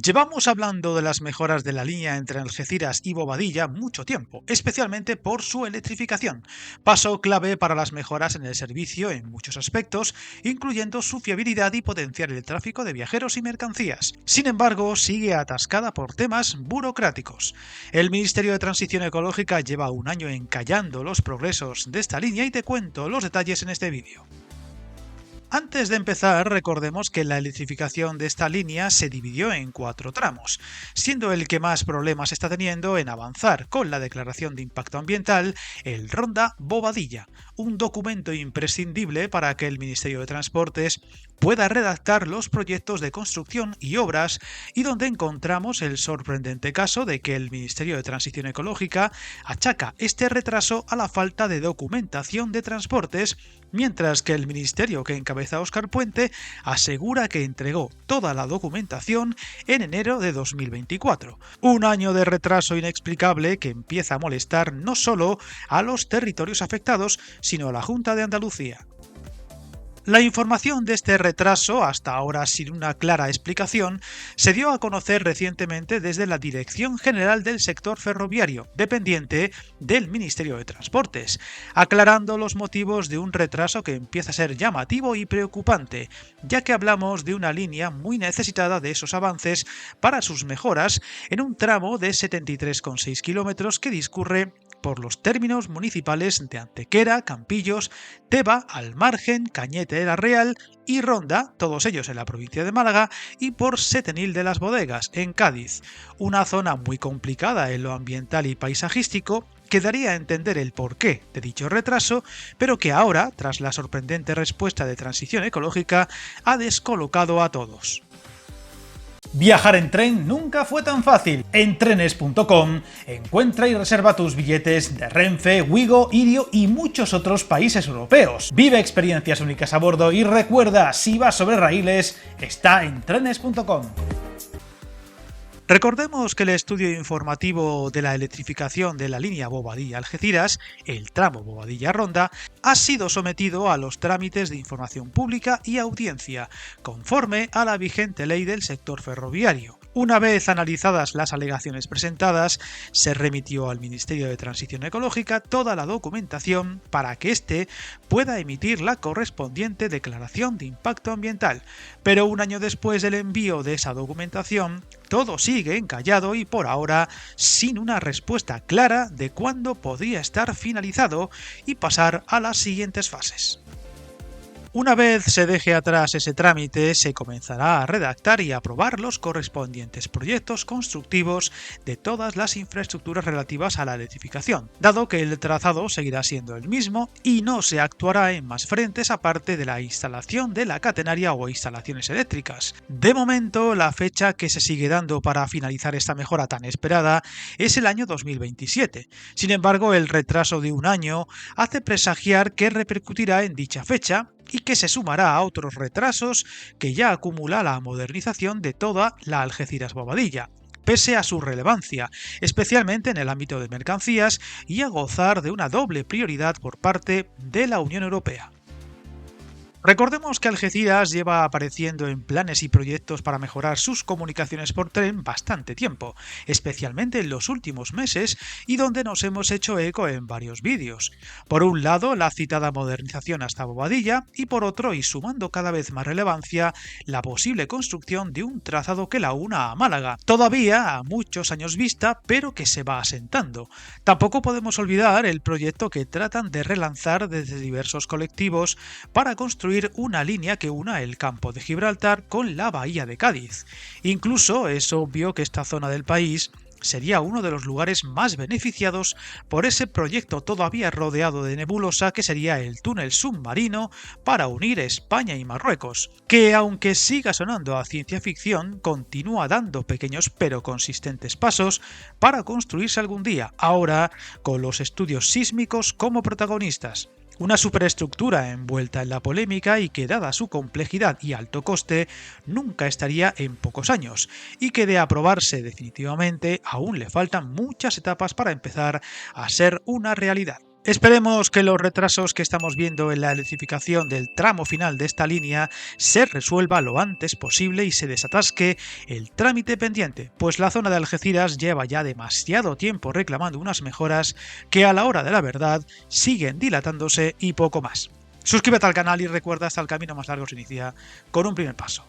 Llevamos hablando de las mejoras de la línea entre Algeciras y Bobadilla mucho tiempo, especialmente por su electrificación, paso clave para las mejoras en el servicio en muchos aspectos, incluyendo su fiabilidad y potenciar el tráfico de viajeros y mercancías. Sin embargo, sigue atascada por temas burocráticos. El Ministerio de Transición Ecológica lleva un año encallando los progresos de esta línea y te cuento los detalles en este vídeo. Antes de empezar, recordemos que la electrificación de esta línea se dividió en 4 tramos, siendo el que más problemas está teniendo en avanzar con la declaración de impacto ambiental el Ronda Bobadilla, un documento imprescindible para que el Ministerio de Transportes pueda redactar los proyectos de construcción y obras, y donde encontramos el sorprendente caso de que el Ministerio de Transición Ecológica achaca este retraso a la falta de documentación de transportes, mientras que el ministerio que encabeza Óscar Puente asegura que entregó toda la documentación en enero de 2024. Un año de retraso inexplicable que empieza a molestar no solo a los territorios afectados, sino a la Junta de Andalucía. La información de este retraso, hasta ahora sin una clara explicación, se dio a conocer recientemente desde la Dirección General del Sector Ferroviario, dependiente del Ministerio de Transportes, aclarando los motivos de un retraso que empieza a ser llamativo y preocupante, ya que hablamos de una línea muy necesitada de esos avances para sus mejoras en un tramo de 73,6 kilómetros que discurre por los términos municipales de Antequera, Campillos, Teba, Almargen, Cañete de la Real y Ronda, todos ellos en la provincia de Málaga, y por Setenil de las Bodegas, en Cádiz, una zona muy complicada en lo ambiental y paisajístico, que daría a entender el porqué de dicho retraso, pero que ahora, tras la sorprendente respuesta de Transición Ecológica, ha descolocado a todos. Viajar en tren nunca fue tan fácil. En trenes.com encuentra y reserva tus billetes de Renfe, Wigo, Irio y muchos otros países europeos. Vive experiencias únicas a bordo y recuerda, si vas sobre raíles, está en trenes.com. Recordemos que el estudio informativo de la electrificación de la línea Bobadilla-Algeciras, el tramo Bobadilla-Ronda, ha sido sometido a los trámites de información pública y audiencia, conforme a la vigente ley del sector ferroviario. Una vez analizadas las alegaciones presentadas, se remitió al Ministerio de Transición Ecológica toda la documentación para que éste pueda emitir la correspondiente declaración de impacto ambiental, pero un año después del envío de esa documentación, todo sigue encallado y por ahora sin una respuesta clara de cuándo podría estar finalizado y pasar a las siguientes fases. Una vez se deje atrás ese trámite, se comenzará a redactar y aprobar los correspondientes proyectos constructivos de todas las infraestructuras relativas a la electrificación, dado que el trazado seguirá siendo el mismo y no se actuará en más frentes aparte de la instalación de la catenaria o instalaciones eléctricas. De momento, la fecha que se sigue dando para finalizar esta mejora tan esperada es el año 2027. Sin embargo, el retraso de un año hace presagiar que repercutirá en dicha fecha y que se sumará a otros retrasos que ya acumula la modernización de toda la Algeciras-Bobadilla, pese a su relevancia, especialmente en el ámbito de mercancías y a gozar de una doble prioridad por parte de la Unión Europea. Recordemos que Algeciras lleva apareciendo en planes y proyectos para mejorar sus comunicaciones por tren bastante tiempo, especialmente en los últimos meses y donde nos hemos hecho eco en varios vídeos. Por un lado, la citada modernización hasta Bobadilla y por otro, y sumando cada vez más relevancia, la posible construcción de un trazado que la una a Málaga, todavía a muchos años vista, pero que se va asentando. Tampoco podemos olvidar el proyecto que tratan de relanzar desde diversos colectivos para construir una línea que una el campo de Gibraltar con la bahía de Cádiz. Incluso es obvio que esta zona del país sería uno de los lugares más beneficiados por ese proyecto todavía rodeado de nebulosa que sería el túnel submarino para unir España y Marruecos, que aunque siga sonando a ciencia ficción, continúa dando pequeños pero consistentes pasos para construirse algún día, ahora con los estudios sísmicos como protagonistas. Una superestructura envuelta en la polémica y que, dada su complejidad y alto coste, nunca estaría en pocos años, y que de aprobarse definitivamente aún le faltan muchas etapas para empezar a ser una realidad. Esperemos que los retrasos que estamos viendo en la electrificación del tramo final de esta línea se resuelva lo antes posible y se desatasque el trámite pendiente, pues la zona de Algeciras lleva ya demasiado tiempo reclamando unas mejoras que a la hora de la verdad siguen dilatándose y poco más. Suscríbete al canal y recuerda, hasta el camino más largo se inicia con un primer paso.